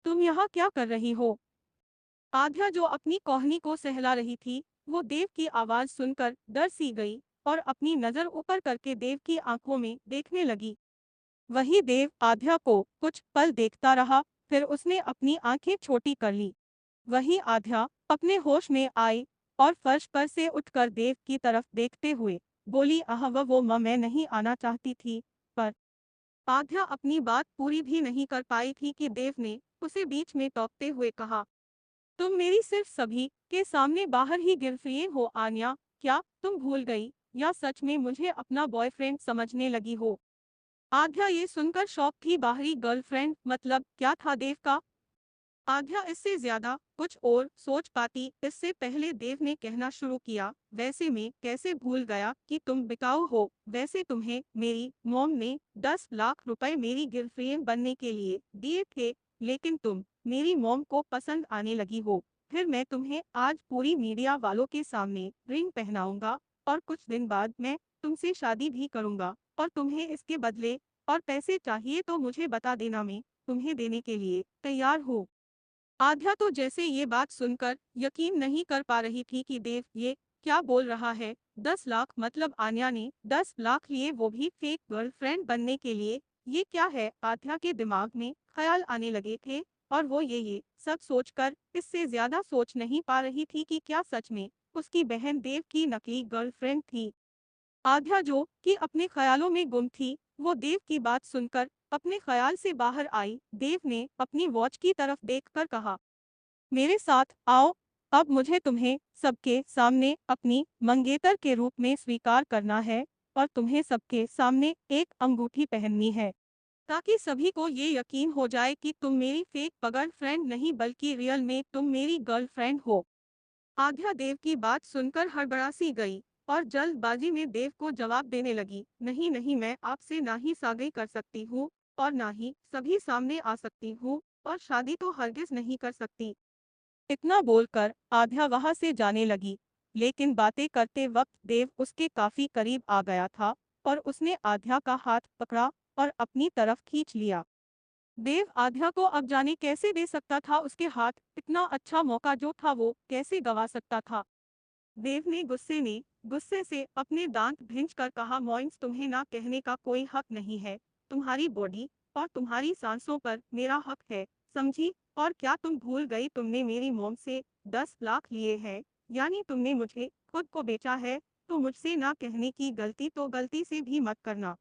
तुम यहाँ क्या कर रही हो? आध्या जो अपनी कोहनी को सहला रही थी, वो देव की आवाज सुनकर डर सी गई और अपनी नजर ऊपर करके देव की आंखों में देखने लगी। वही देव आध्या को कुछ पल देखता रहा, फिर उसने अपनी आंखें छोटी कर ली। वही आध्या अपने होश में आई और फर्श पर से उठकर देव की तरफ देखते हुए बोली, आह वो मैं नहीं आना चाहती थी, पर आध्या अपनी बात पूरी भी नहीं कर पाई थी कि देव ने उसे बीच में टोकते हुए कहा, तुम मेरी सिर्फ सभी के सामने बाहर ही गिरफ्तार हो आन्या, क्या तुम भूल गई या सच में मुझे अपना बॉयफ्रेंड समझने लगी हो? आध्या ये सुनकर शॉक थी। बाहरी गर्लफ्रेंड मतलब क्या था देव का? आध्या इससे ज्यादा कुछ और सोच पाती। इससे पहले देव ने कहना शुरू किया, वैसे मैं कैसे भूल गया कि तुम बिकाऊ हो। वैसे तुम्हें मेरी मॉम ने 10 लाख रुपए मेरी गर्लफ्रेंड बनने के लिए दिए थे, लेकिन तुम मेरी मॉम को पसंद आने लगी हो। फिर मैं तुम्हें आज पूरी मीडिया वालों के सामने रिंग पहनाऊंगा और कुछ दिन बाद मैं तुमसे शादी भी करूंगा, और तुम्हें इसके बदले और पैसे चाहिए तो मुझे बता देना, मैं तुम्हें देने के लिए तैयार हूँ। आध्या तो जैसे ये बात सुनकर यकीन नहीं कर पा रही थी कि देव ये क्या बोल रहा है। 10 लाख मतलब आन्या ने 10 लाख लिए, वो भी फेक गर्लफ्रेंड बनने के लिए? ये क्या है? आध्या के दिमाग में ख्याल आने लगे थे और वो ये सब सोचकर इससे ज्यादा सोच नहीं पा रही थी कि क्या सच में उसकी बहन देव की नकली गर्लफ्रेंड थी। आध्या जो कि अपने ख्यालों में गुम थी, वो देव की बात सुनकर अपने ख्याल से बाहर आई। देव ने अपनी वॉच की तरफ देखकर कहा, मेरे साथ आओ, अब मुझे तुम्हें सबके सामने अपनी मंगेतर के रूप में स्वीकार करना है और तुम्हें सबके सामने एक अंगूठी पहननी है, ताकि सभी को ये यकीन हो जाए कि तुम मेरी फेक गर्लफ्रेंड नहीं बल्कि रियल में तुम मेरी गर्लफ्रेंड हो। आध्या देव की बात सुनकर हड़बड़ा सी गई और जल्दबाजी में देव को जवाब देने लगी, नहीं नहीं, मैं आपसे ना ही शादी कर सकती हूँ और ना ही सभी सामने आ सकती हूँ, और शादी तो हरगिज नहीं कर सकती। इतना बोलकर आध्या वहां से जाने लगी, लेकिन बातें करते वक्त देव उसके काफी करीब आ गया था और उसने आध्या का हाथ पकड़ा और अपनी तरफ खींच लिया। देव आध्या को अब जाने कैसे दे सकता था उसके हाथ, इतना अच्छा मौका जो था वो कैसे गवा सकता था। देव ने गुस्से से अपने दांत भींचकर कहा, मोइंस तुम्हें ना कहने का कोई हक नहीं है, तुम्हारी बॉडी और तुम्हारी सांसों पर मेरा हक है, समझी? और क्या तुम भूल गई तुमने मेरी मॉम से 10 लाख लिए हैं, यानी तुमने मुझे खुद को बेचा है? तो मुझसे ना कहने की गलती तो गलती से भी मत करना।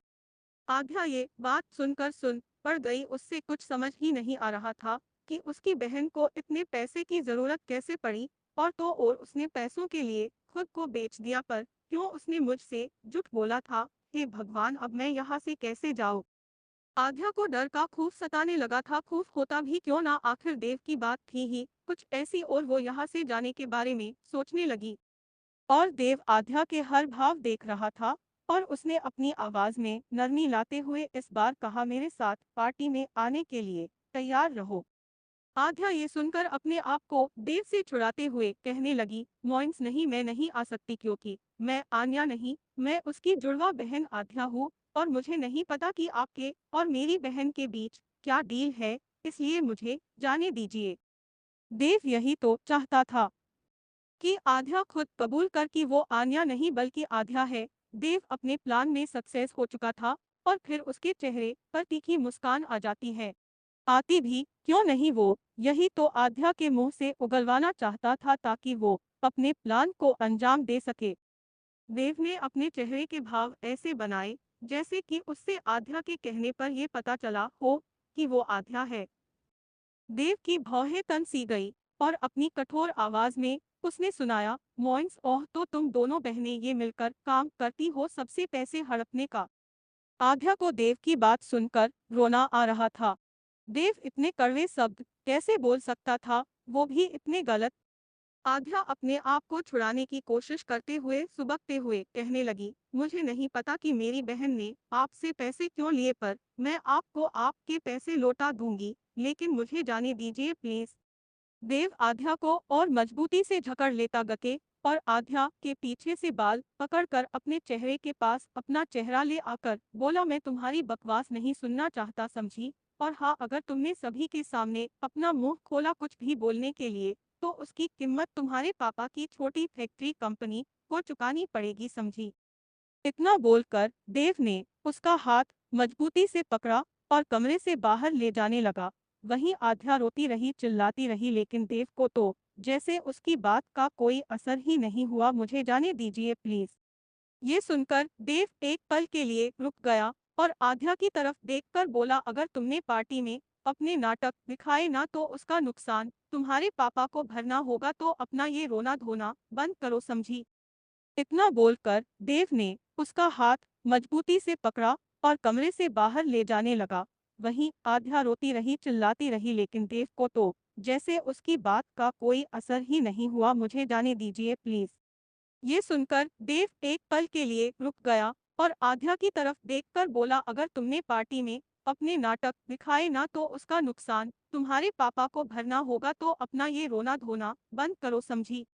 आध्या ये बात सुनकर सुन पड़ गई, उससे कुछ समझ ही नहीं आ रहा था कि उसकी बहन को इतने पैसे की जरूरत कैसे पड़ी, और तो और उसने पैसों के लिए खुद को बेच दिया, पर क्यों उसने मुझसे झूठ बोला था? हे भगवान, अब मैं यहाँ से कैसे जाऊँ? आध्या को डर का खूब सताने लगा था, खूब होता भी क्यों ना, आखिर देव की बात थी ही कुछ ऐसी और वो यहाँ से जाने के बारे में सोचने लगी। और देव आध्या के हर भाव देख रहा था और उसने अपनी आवाज में नरमी लाते हुए इस बार कहा, मेरे साथ पार्टी में आने के लिए तैयार रहो। आध्या ये सुनकर अपने आप को देव से छुड़ाते हुए कहने लगी, मोइंस नहीं, मैं नहीं आ सकती, क्योंकि मैं आन्या नहीं, मैं उसकी जुड़वा बहन आध्या हूँ और मुझे नहीं पता कि आपके और मेरी बहन के बीच क्या डील है, इसलिए मुझे जाने दीजिए। देव यही तो चाहता था कि आध्या खुद कबूल कर कि वो आन्या नहीं बल्कि आध्या है। देव अपने प्लान में सक्सेस हो चुका था और फिर उसके चेहरे पर तीखी मुस्कान आ जाती है। आती भी क्यों नहीं, वो यही तो आध्या के मुंह से उगलवाना चाहता था ताकि वो अपने प्लान को अंजाम दे सके। देव ने अपने चेहरे के भाव ऐसे बनाए जैसे कि उससे आध्या के कहने पर यह पता चला हो कि वो आध्या है। देव की भौहें तन सी गई और अपनी कठोर आवाज में उसने सुनाया, मोइंस, ओह तो तुम दोनों बहनें ये मिलकर काम करती हो सबसे पैसे हड़पने का। आध्या को देव की बात सुनकर रोना आ रहा था। देव इतने कड़वे शब्द कैसे बोल सकता था, वो भी इतने गलत? आध्या अपने आप को छुड़ाने की कोशिश करते हुए सुबकते हुए कहने लगी, मुझे नहीं पता कि मेरी बहन ने आपसे पैसे क्यों लिए, पर मैं आपको आपके पैसे लौटा दूंगी, लेकिन मुझे जाने दीजिए प्लीज। देव आध्या को और मजबूती से जकड़ लेता गके और आध्या के पीछे से बाल पकड़कर अपने चेहरे के पास अपना चेहरा ले आकर बोला, मैं तुम्हारी बकवास नहीं सुनना चाहता, समझी? और हाँ, अगर तुमने सभी के सामने अपना मुंह खोला कुछ भी बोलने के लिए, तो उसकी कीमत तुम्हारे पापा की छोटी फैक्ट्री कंपनी को चुकानी पड़ेगी, समझी। इतना बोलकर देव ने उसका हाथ मजबूती से पकड़ा और कमरे से बाहर ले जाने लगा। वहीं आध्या रोती रही, चिल्लाती रही, लेकिन देव को तो जैसे उसकी बात का कोई असर ही नहीं हुआ। मुझे जाने दीजिए प्लीज। ये सुनकर देव एक पल के लिए रुक गया और आध्या की तरफ देखकर बोला, अगर तुमने पार्टी में अपने नाटक दिखाए ना तो उसका नुकसान तुम्हारे पापा को भरना होगा, तो अपना ये रोना धोना बंद करो, समझी। इतना बोलकर देव ने उसका हाथ मजबूती से पकड़ा और कमरे से बाहर ले जाने लगा। वहीं आध्या रोती रही, चिल्लाती रही, लेकिन देव को तो जैसे उसकी बात का कोई असर ही नहीं हुआ। मुझे जाने दीजिए प्लीज। ये सुनकर देव एक पल के लिए रुक गया और आध्या की तरफ देखकर बोला, अगर तुमने पार्टी में अपने नाटक दिखाए ना तो उसका नुकसान तुम्हारे पापा को भरना होगा, तो अपना ये रोना धोना बंद करो, समझी।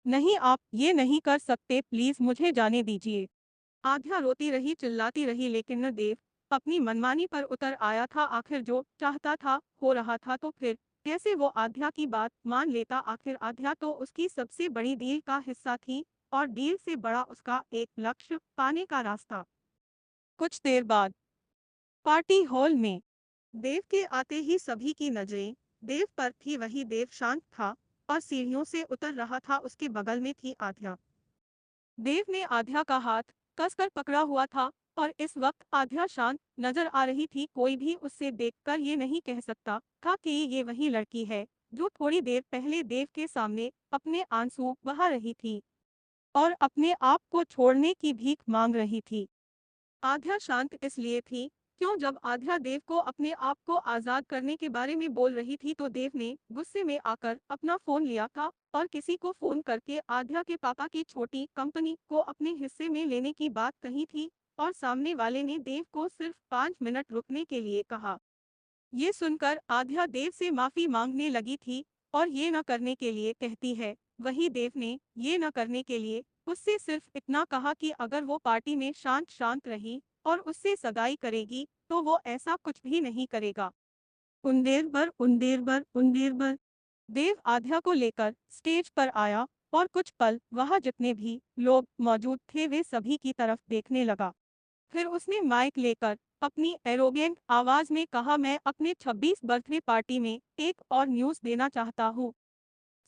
नहीं, आप ये नहीं कर सकते, प्लीज मुझे जाने दीजिए। आध्या रोती रही, चिल्लाती रही, लेकिन न देव अपनी मनमानी पर उतर आया था। आखिर जो चाहता था हो रहा था, तो फिर कैसे वो आध्या की बात मान लेता। आखिर आध्या तो उसकी सबसे बड़ी डील का हिस्सा थी और डील से बड़ा उसका एक लक्ष्य पाने का रास्ता। कुछ देर बाद पार्टी हॉल में देव के आते ही सभी की नजरें देव पर थी। वही देव शांत था और सीढ़ियों से उतर रहा था। उसके बगल में थी आध्या। देव ने आध्या का हाथ कसकर पकड़ा हुआ था और इस वक्त आध्या शांत नजर आ रही थी। कोई भी उससे देखकर ये नहीं कह सकता था कि ये वही लड़की है जो थोड़ी देर पहले देव के सामने अपने आंसू बहा रही थी और अपने आप को छोड़ने की भीख मांग रही थी। आध्या शांत इसलिए थी क्यों जब आध्या देव को अपने आप को आजाद करने के बारे में बोल रही थी, तो देव ने गुस्से में आकर अपना फोन लिया था और किसी को फोन करके आध्या के पापा की छोटी कंपनी को अपने हिस्से में लेने की बात कही थी और सामने वाले ने देव को सिर्फ 5 मिनट रुकने के लिए कहा। ये सुनकर आध्या देव से माफी मांगने लगी थी और ये न करने के लिए कहती है। वही देव ने ये न करने के लिए उससे सिर्फ इतना कहा कि अगर वो पार्टी में शांत शांत रही और उससे सगाई करेगी तो वो ऐसा कुछ भी नहीं करेगा। उन देर भर देव आध्या को लेकर स्टेज पर आया और कुछ पल वहां जितने भी लोग मौजूद थे वे सभी की तरफ देखने लगा। फिर उसने माइक लेकर अपनी एरोगेंट आवाज में कहा, मैं अपने 26 बर्थडे पार्टी में एक और न्यूज़ देना चाहता हूँ।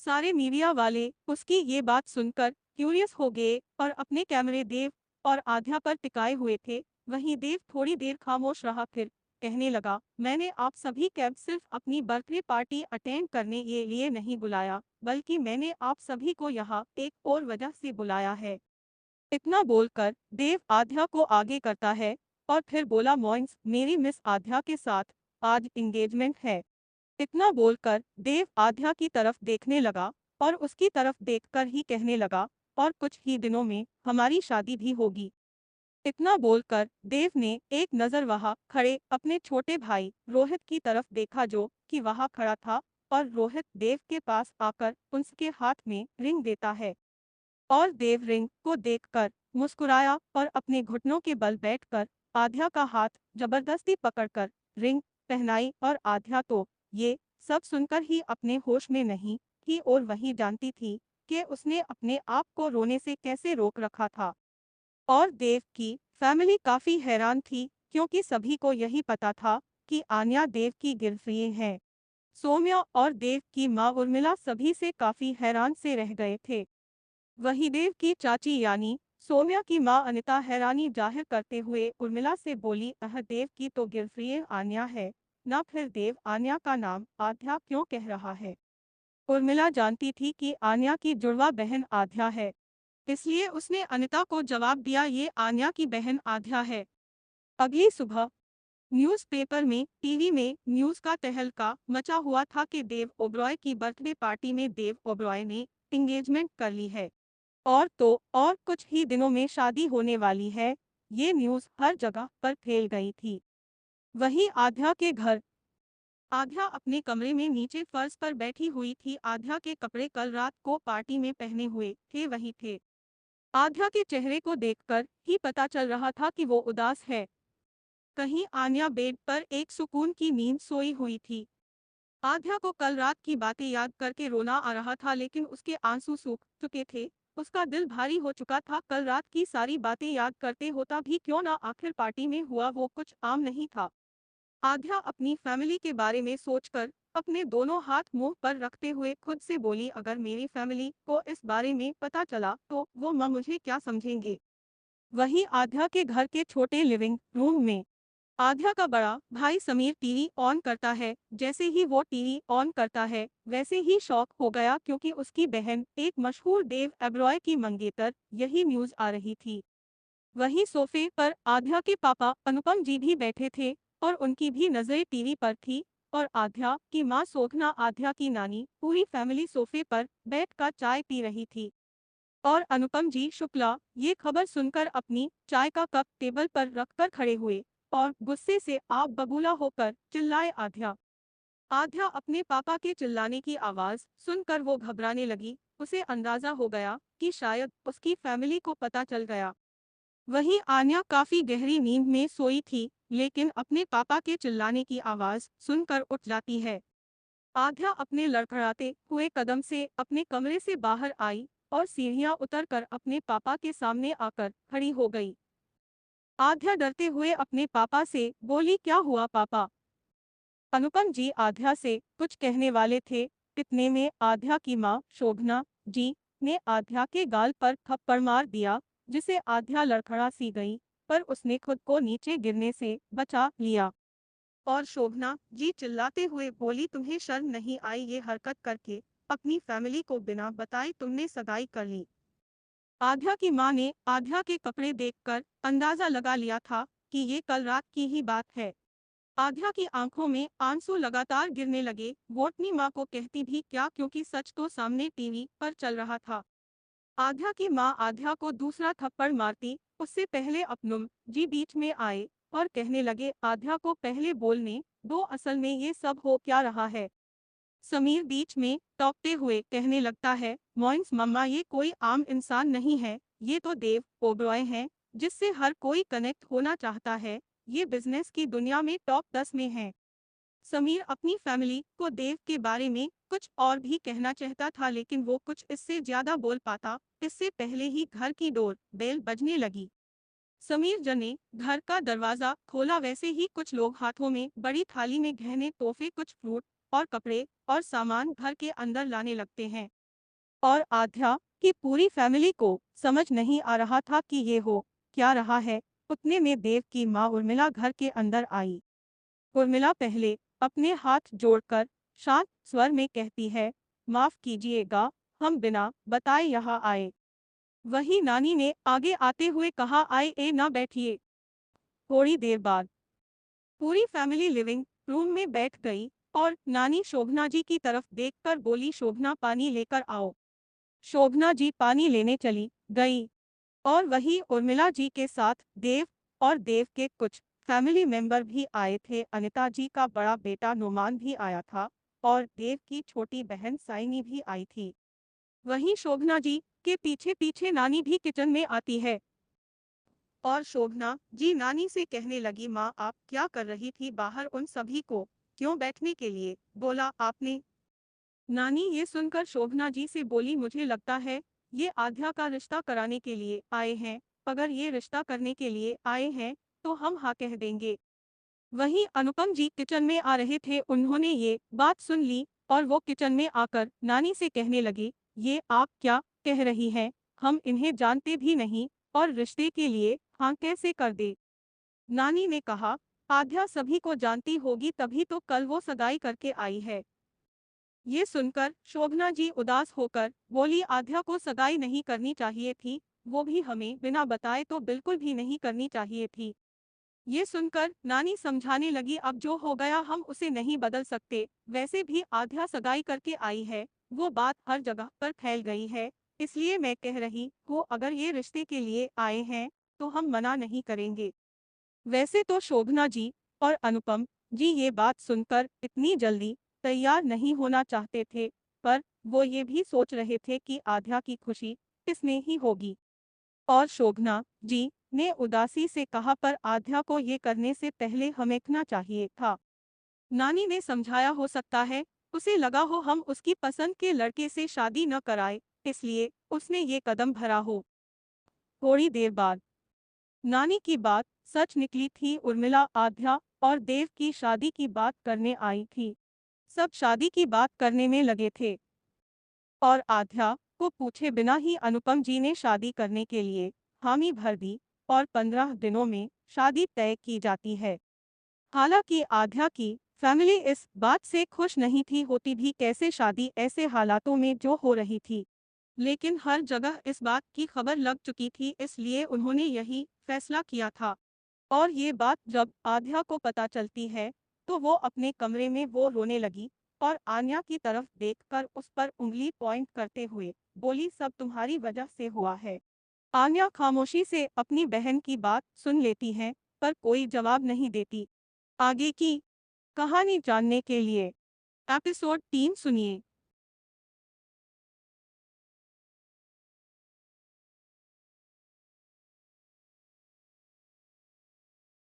सारे मीडिया वाले उसकी ये बात सुनकर क्यूरियस हो गए और अपने कैमरे देव और आध्या पर टिकाए हुए थे। वहीं देव थोड़ी देर खामोश रहा, फिर कहने लगा, मैंने आप सभी कैब सिर्फ अपनी बर्थडे पार्टी अटेंड करने के लिए नहीं बुलाया, बल्कि मैंने आप सभी को यहाँ एक और वजह से बुलाया है। इतना बोलकर देव आध्या को आगे करता है और फिर बोला, मॉइंस, मेरी मिस आध्या के साथ आज एंगेजमेंट है। इतना बोलकर देव आध्या की तरफ देखने लगा और उसकी तरफ देखकर ही कहने लगा, और कुछ ही दिनों में हमारी शादी भी होगी। इतना बोलकर देव ने एक नजर वहां खड़े अपने छोटे भाई रोहित की तरफ देखा जो कि वहां खड़ा था और रोहित देव के पास आकर उसके हाथ में रिंग देता है और देव रिंग को देखकर मुस्कुराया और अपने घुटनों के बल बैठकर आध्या का हाथ जबरदस्ती पकड़कर रिंग पहनाई। और आध्या तो ये सब सुनकर ही अपने होश में नहीं थी और वही जानती थी कि उसने अपने आप को रोने से कैसे रोक रखा था। और देव की फैमिली काफी हैरान थी क्योंकि सभी को यही पता था कि आन्या देव की गिरफ्तारी है। सौम्या और देव की मां उर्मिला सभी से काफी हैरान से रह गए थे। वही देव की चाची यानी सौम्या की मां अनिता हैरानी जाहिर करते हुए उर्मिला से बोली, देव की तो गिरफ्तारी आन्या है ना, फिर देव आन्या का नाम आध्या क्यों कह रहा है। उर्मिला जानती थी कि आन्या की जुड़वा बहन आध्या है, इसलिए उसने अनिता को जवाब दिया, ये आन्या की बहन आध्या है। अगली सुबह न्यूज़पेपर में टीवी में न्यूज़ का तहलका मचा हुआ था कि देव ओबरॉय की बर्थडे पार्टी में देव ओबरॉय ने एंगेजमेंट कर ली है और तो और कुछ ही दिनों में शादी होने वाली है। ये न्यूज़ हर जगह पर फैल गई थी। वहीं आध्या के घर आध्या अपने कमरे में नीचे फर्श पर बैठी हुई थी। आध्या के कपड़े कल रात को पार्टी में पहने हुए थे वही थे। आध्या के चेहरे को देखकर ही पता चल रहा था कि वो उदास है। कहीं आन्या बेड पर एक सुकून की नींद सोई हुई थी। आध्या को कल रात की बातें याद करके रोना आ रहा था, लेकिन उसके आंसू सूख चुके थे। उसका दिल भारी हो चुका था। कल रात की सारी बातें याद करते होता भी क्यों ना, आखिर पार्टी में हुआ वो कुछ आम नहीं था। आध्या अपनी फैमिली के बारे में सोचकर अपने दोनों हाथ मुंह पर रखते हुए खुद से बोली, अगर मेरी फैमिली को इस बारे में पता चला तो वो माँ मुझे क्या समझेंगे। वहीं आध्या के घर के छोटे लिविंग रूम में आध्या का बड़ा भाई समीर टीवी ऑन करता है। जैसे ही वो टीवी ऑन करता है वैसे ही शॉक हो गया, क्योंकि उसकी बहन एक मशहूर देव एब्रॉय की मंगेतर यही न्यूज आ रही थी। वहीं सोफे पर आध्या के पापा अनुपम जी भी बैठे थे और उनकी भी नजरें टीवी पर थी। और आध्या की मां शोभना, आध्या की नानी, पूरी फैमिली सोफे पर बैठकर चाय पी रही थी। और अनुपम जी शुक्ला ये खबर सुनकर अपनी चाय का कप टेबल पर रखकर खड़े हुए और गुस्से से आप बबूला होकर चिल्लाए, आध्या। आध्या अपने पापा के चिल्लाने की आवाज सुनकर वो घबराने लगी। उसे अंदाजा हो गया कि शायद उसकी फैमिली को पता चल गया। वहीं आन्या काफी गहरी नींद में सोई थी, लेकिन अपने पापा के चिल्लाने की आवाज सुनकर उठ जाती है। आध्या अपने लड़खड़ाते हुए कदम से अपने कमरे से बाहर आई और सीढ़ियां उतरकर अपने पापा के सामने आकर खड़ी हो गई। आध्या डरते हुए अपने पापा से बोली, क्या हुआ पापा। अनुपम जी आध्या से कुछ कहने वाले थे, इतने में आध्या की मां शोभना जी ने आध्या के गाल पर थप्पड़ मार दिया, जिसे आध्या लड़खड़ा सी गई, पर उसने खुद को नीचे गिरने से बचा लिया। और शोभना जी चिल्लाते हुए बोली, तुम्हें शर्म नहीं आई ये हरकत करके। अपनी फैमिली को बिना बताए तुमने सगाई कर ली। आध्या की मां ने आध्या के कपड़े देखकर अंदाजा लगा लिया था कि ये कल रात की ही बात है। आध्या की आंखों में आंसू लगातार गिरने लगे। वो अपनी मां को कहती भी क्या, क्योंकि सच तो सामने टीवी पर चल रहा था। आध्या की मां आध्या को दूसरा थप्पड़ मारती उससे पहले अपनुम जी बीच में आए और कहने लगे, आध्या को पहले बोलने दो, असल में ये सब हो क्या रहा है। समीर बीच में टोकते हुए कहने लगता है, मोइंस मम्मा ये कोई आम इंसान नहीं है, ये तो देव ओबरॉय हैं, जिससे हर कोई कनेक्ट होना चाहता है। ये बिजनेस की दुनिया में टॉप 10 में है। समीर अपनी फैमिली को देव के बारे में कुछ और भी कहना चाहता था, लेकिन वो कुछ इससे ज्यादा बोल पाता इससे पहले ही घर की डोर बेल बजने लगी। समीर जन ने घर का दरवाजा खोला, वैसे ही कुछ लोग हाथों में बड़ी थाली में गहने तोहफे, कुछ फ्रूट और कपड़े और सामान घर के अंदर लाने लगते हैं। और आध्या की पूरी फैमिली को समझ नहीं आ रहा था कि ये हो क्या रहा है। उतने में देव की मां उर्मिला घर के अंदर आई। उर्मिला पहले अपने हाथ जोड़कर शांत स्वर में कहती है, माफ कीजिएगा, हम बिना बताए यहाँ आए। वही नानी ने आगे आते हुए कहा, आए ए ना बैठिए। थोड़ी देर बाद पूरी फैमिली लिविंग रूम में बैठ गई और नानी शोभना जी की तरफ देखकर बोली, शोभना पानी लेकर आओ। शोभना जी पानी लेने चली गई और वही उर्मिला जी के साथ देव और देव के कुछ फैमिली मेंबर भी आए थे। अनिता जी का बड़ा बेटा नुमान भी आया था और देव की छोटी बहन साइनी भी आई थी। वहीं शोभना जी के पीछे पीछे नानी भी किचन में आती है और शोभना जी नानी से कहने लगी, माँ आप क्या कर रही थी बाहर, उन सभी को क्यों बैठने के लिए बोला आपने। नानी ये सुनकर शोभना जी से बोली, मुझे लगता है ये आध्या का रिश्ता कराने के लिए आए हैं। अगर ये रिश्ता करने के लिए आए हैं तो हम हाँ कह देंगे। वहीं अनुपम जी किचन में आ रहे थे, उन्होंने ये बात सुन ली और वो किचन में आकर नानी से कहने लगे, ये आप क्या कह रही हैं, हम इन्हें जानते भी नहीं और रिश्ते के लिए हाँ कैसे कर दे। नानी ने कहा, आध्या सभी को जानती होगी, तभी तो कल वो सगाई करके आई है। ये सुनकर शोभना जी उदास होकर बोली, आध्या को सगाई नहीं करनी चाहिए थी, वो भी हमें बिना बताए तो बिल्कुल भी नहीं करनी चाहिए थी। ये सुनकर नानी समझाने लगी, अब जो हो गया हम उसे नहीं बदल सकते, वैसे भी आध्या सगाई करके आई है, वो बात हर जगह पर फैल गई है, इसलिए मैं कह रही हूँ अगर ये रिश्ते के लिए आए हैं तो हम मना नहीं करेंगे। वैसे तो शोभना जी और अनुपम जी ये बात सुनकर इतनी जल्दी तैयार नहीं होना चाहते थे, पर वो ये भी सोच रहे थे कि आध्या की खुशी किसमें ही होगी। और शोभना जी ने उदासी से कहा, पर आध्या को ये करने से पहले हमें कहना चाहिए था। नानी ने समझाया, हो सकता है उसे लगा हो हम उसकी पसंद के लड़के से शादी न कराए, इसलिए उसने ये कदम भरा हो। थोड़ी देर बाद नानी की बात सच निकली थी। उर्मिला, आध्या और देव की शादी की बात करने आई थी। सब शादी की बात करने में लगे थे और आध्या को पूछे बिना ही अनुपम जी ने शादी करने के लिए हामी भर दी और 15 दिनों में शादी तय की जाती है। हालांकि आध्या की फैमिली इस बात से खुश नहीं थी, होती भी कैसे शादी ऐसे हालातों में जो हो रही थी। लेकिन हर जगह इस बात की खबर लग चुकी थी, इसलिए उन्होंने यही फैसला किया था। और ये बात जब आध्या को पता चलती है तो वो अपने कमरे में वो रोने लगी और आन्या की तरफ देखकर उस पर उंगली पॉइंट करते हुए बोली, सब तुम्हारी वजह से हुआ है। आन्या खामोशी से अपनी बहन की बात सुन लेती है, पर कोई जवाब नहीं देती। आगे की कहानी जानने के लिए एपिसोड 3 सुनिए।